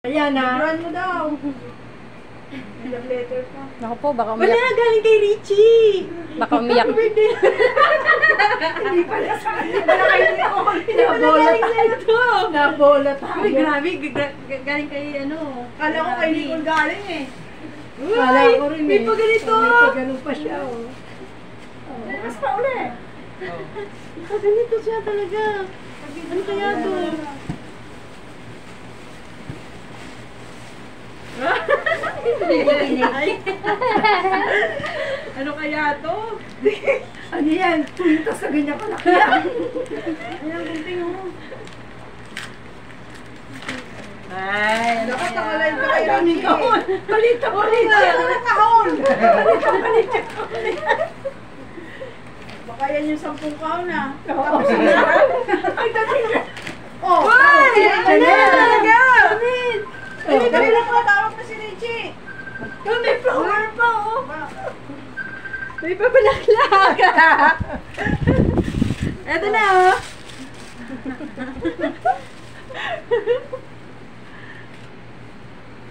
Ayan na. Run mo daw. Love letter pa. Naku po, baka umiyak. Wala, galing kay Richie. Baka umiyak. Hindi pala sa akin. Wala kayo Nabola tayo. Nabola tayo. Uy, grabe. Galing kay ano. Kala ko kay Nicole galing eh. Kala ko rin May paganito. May pagano pa siya. Bukas pa ulit. Paganito siya talaga. Ano kaya to? Ano kaya to? Ano yan? Puntas na ganyan kalaki yan. Ayan, gunting mo. Ay, Dapat nakalive ka kay daming Richie. kahon. Balita, balita. Ano na kahon? Balita, balita. Baka yan yung 10 kahon ah. Oo. Tapos sinarap. Ay, dati ka. Oh, Ay, Chanel talaga. Chanel. Hindi, kanina ko natawag na si Richie. Oh, may flower pa, oh. May papalaklak. Eto na, oh.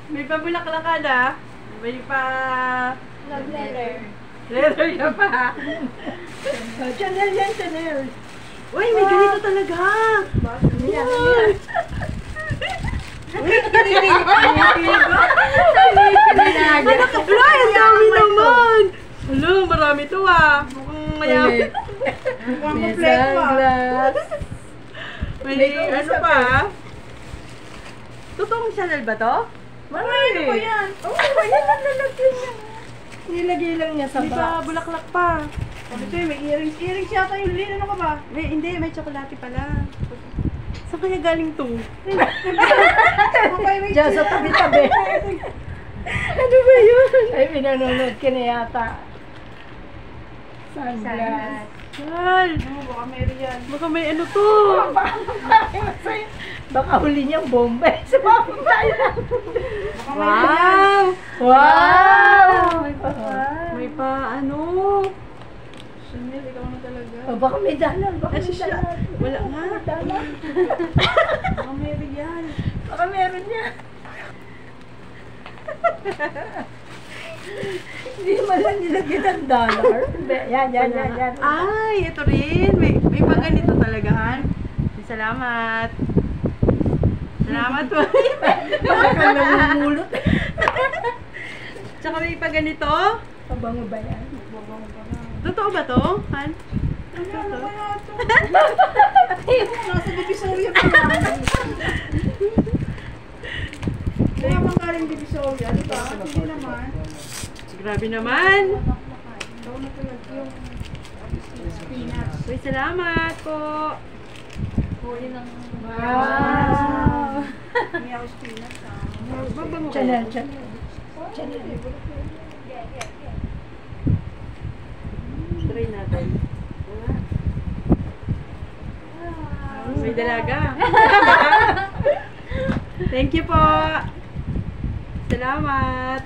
May papalaklak ka na. May pa... Love letter. Letter ka pa. Chanel yan, Chanel. Uy, may ganito talaga. Yan, Uy. Wala, ang dami naman. Hello, marami to ah. Mukhang mayaman. Mukhang May kompleto ah. sunglass. May ano pa ah. Totoong Chanel ba to? Marami pa yan. Oh, yan ang lalagyan niya. Nilagay lang niya sa May pa box. bulaklak pa. Ito may earrings. Earrings yata yung lin. Ano ka ba? Hindi, may tsokolate pala. Saan kaya galing to? Diyan sa tabi-tabi. Ano ba yun? Ay, pinanonood ka na yata. Sunglass. Sal! Baka meron yan. Baka may ano to. Baka huli niyang bomba. Sumabog tayo lang. Wow! Wow! May pa ano? Chanel, ikaw na talaga. Oh, baka may dalang. Baka Ay, may siya. dalang. Wala nga. Dalang. Baka meron yan. Baka meron niya. Hindi naman lang nilagyan ng dollar. Yan. Ay, ito rin. May pa ganito talaga. Salamat. Salamat po. Baka ka namumulot. Tsaka may pa ganito. Pabango ba yan? Totoo ba to? Han? Ano kaya ito? Nasa Divisoria pa lang. Kaya bang galing Divisoria, di ba? Hindi naman. Grabe naman. Ito na talaga yung spinach. Uy, salamat po. Huli ng... Wow! Hindi ako spinach ah. Babango ba Chanel, yan? Chanel. Chanel. Try natin. May dalaga. Thank you po. Salamat.